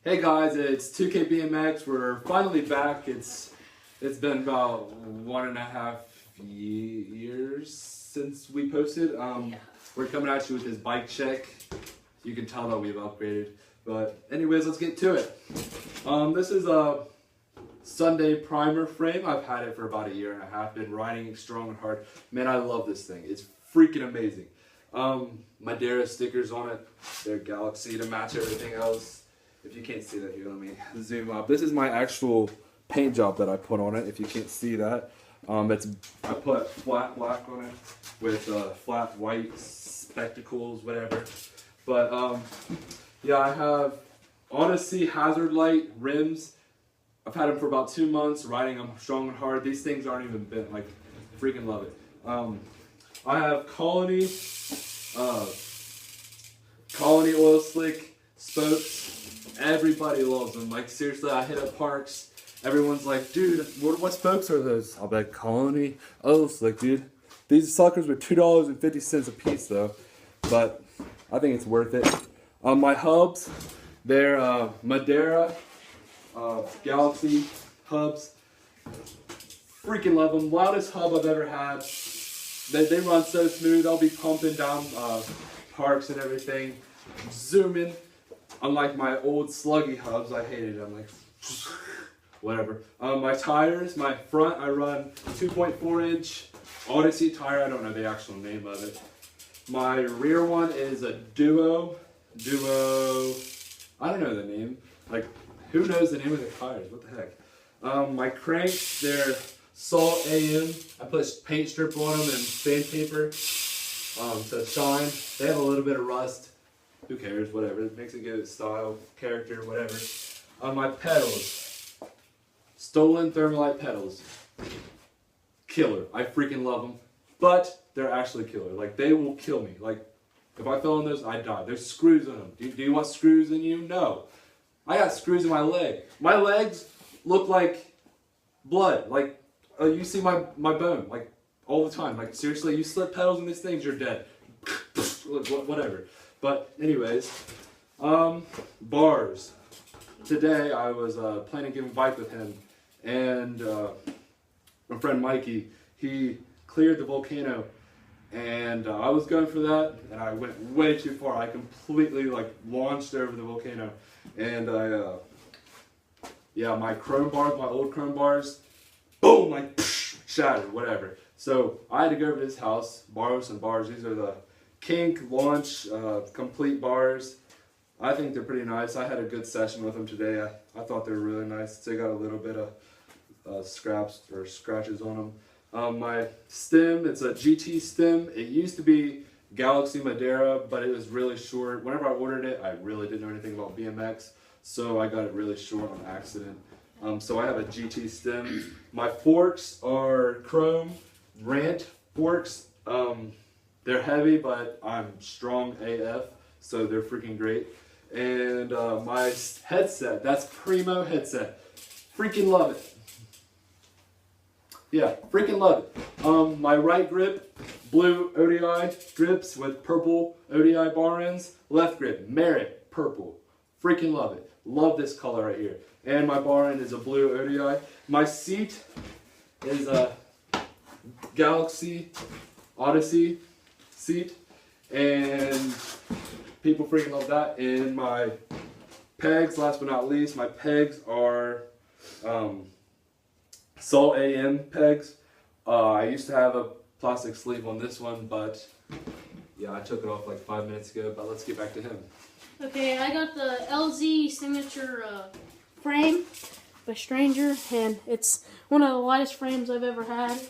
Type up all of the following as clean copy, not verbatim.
Hey guys, it's 2K Bmx. We're finally back. It's been about 1.5 years since we posted. We're coming at you with this bike check. You can tell that we've upgraded. But anyways, let's get to it. This is a Sunday primer frame. I've had it for about 1.5 years. Been riding it strong and hard. Man, I love this thing. It's freaking amazing. Madeira stickers on it. They're Galaxy to match everything else. If you can't see that here, let me zoom up. This is my actual paint job that I put on it. If you can't see that, I put flat black on it with flat white spectacles, whatever. But yeah, I have Odyssey Hazard Light rims. I've had them for about 2 months, riding them strong and hard. These things aren't even bent. Like, freaking love it. I have Colony Oil Slick spokes. Everybody loves them. Like, seriously, I hit up parks. Everyone's like, dude, what spokes are those? I'll bet Colony Oil Slick, dude. These suckers were $2.50 a piece, though. But I think it's worth it. My hubs, they're Madeira Galaxy hubs. Freaking love them. Loudest hub I've ever had. They run so smooth. I'll be pumping down parks and everything. Zooming. Unlike my old sluggy hubs, I hated them. Like, whatever. My tires, my front, I run 2.4-inch Odyssey tire. I don't know the actual name of it. My rear one is a Duo. I don't know the name. Like, who knows the name of the tires? What the heck? My cranks, they're Salt AM. I put paint strip on them and sandpaper to shine. They have a little bit of rust. Who cares? Whatever. It makes it good style, character, whatever. My pedals. Stolen Thermalite pedals. Killer. I freaking love them. But they're actually killer. Like, they will kill me. Like, if I fell on those, I'd die. There's screws in them. Do you want screws in you? No. I got screws in my leg. My legs look like blood. Like, you see my bone. Like, all the time. Like, seriously, you slip pedals in these things, you're dead. Whatever. But anyways, bars. Today I was planning to give a bike with him, and my friend Mikey, he cleared the volcano, and I was going for that, and I went way too far. I completely like launched over the volcano, and yeah, my chrome bars, my old chrome bars, boom, like shattered, whatever. So I had to go over to his house, borrow some bars. These are the Kink Launch complete bars. I think they're pretty nice. I had a good session with them today. I thought they were really nice. They got a little bit of scraps or scratches on them. My stem, it's a GT stem. It used to be Galaxy Madeira, but it was really short. Whenever I ordered it, I really didn't know anything about BMX, so I got it really short on accident. So I have a GT stem. My forks are chrome Rant forks. They're heavy, but I'm strong AF, so they're freaking great. And my headset, that's Primo headset. Freaking love it. Yeah, freaking love it. My right grip, blue ODI grips with purple ODI bar ends. Left grip, Merit, purple. Freaking love it. Love this color right here. And my bar end is a blue ODI. My seat is a Galaxy Odyssey seat, and people freaking love that. And my pegs, last but not least, my pegs are Salt AM pegs. I used to have a plastic sleeve on this one, but yeah, I took it off like 5 minutes ago. But let's get back to him. Okay, I got the LZ signature frame by Stranger, and it's one of the lightest frames I've ever had.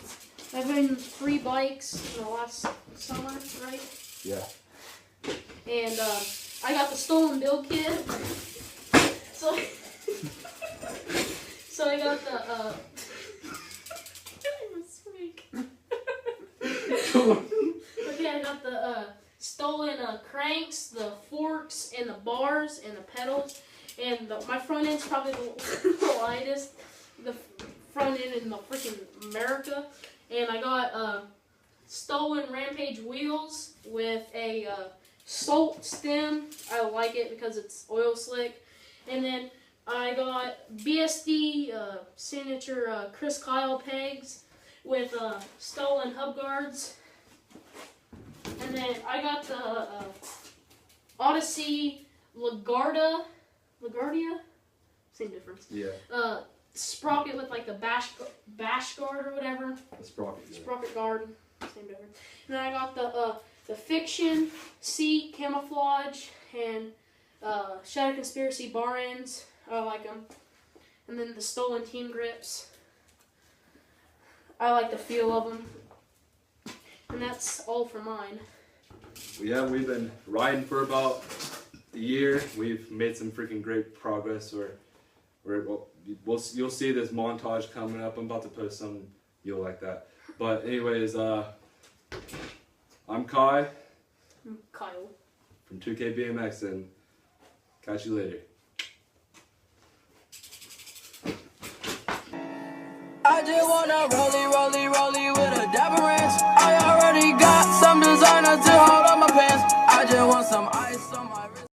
I've been 3 bikes in the last summer, right? Yeah. And I got the stolen build kit. So, so I got the I okay, I got the stolen cranks, the forks, and the bars, and the pedals. And my front end's probably the lightest. The front end in the freaking America. And I got stolen Rampage wheels with a salt stem. I like it because it's oil slick. And then I got BSD signature Chris Kyle pegs with stolen hub guards. And then I got the Odyssey LaGuardia, same difference. Yeah. Sprocket with like the bash guard or whatever. The sprocket. Yeah. Sprocket guard, same difference. And then I got the Fiction seat camouflage and Shadow Conspiracy bar ends. I like them. And then the stolen team grips. I like the feel of them. And that's all for mine. Yeah, we've been riding for about a year. We've made some freaking great progress. You'll see this montage coming up. I'm about to post some. You'll like that. But anyways, I'm Kai. I'm Kyle. From 2K Bmx, and catch you later. I just wanna rollie with a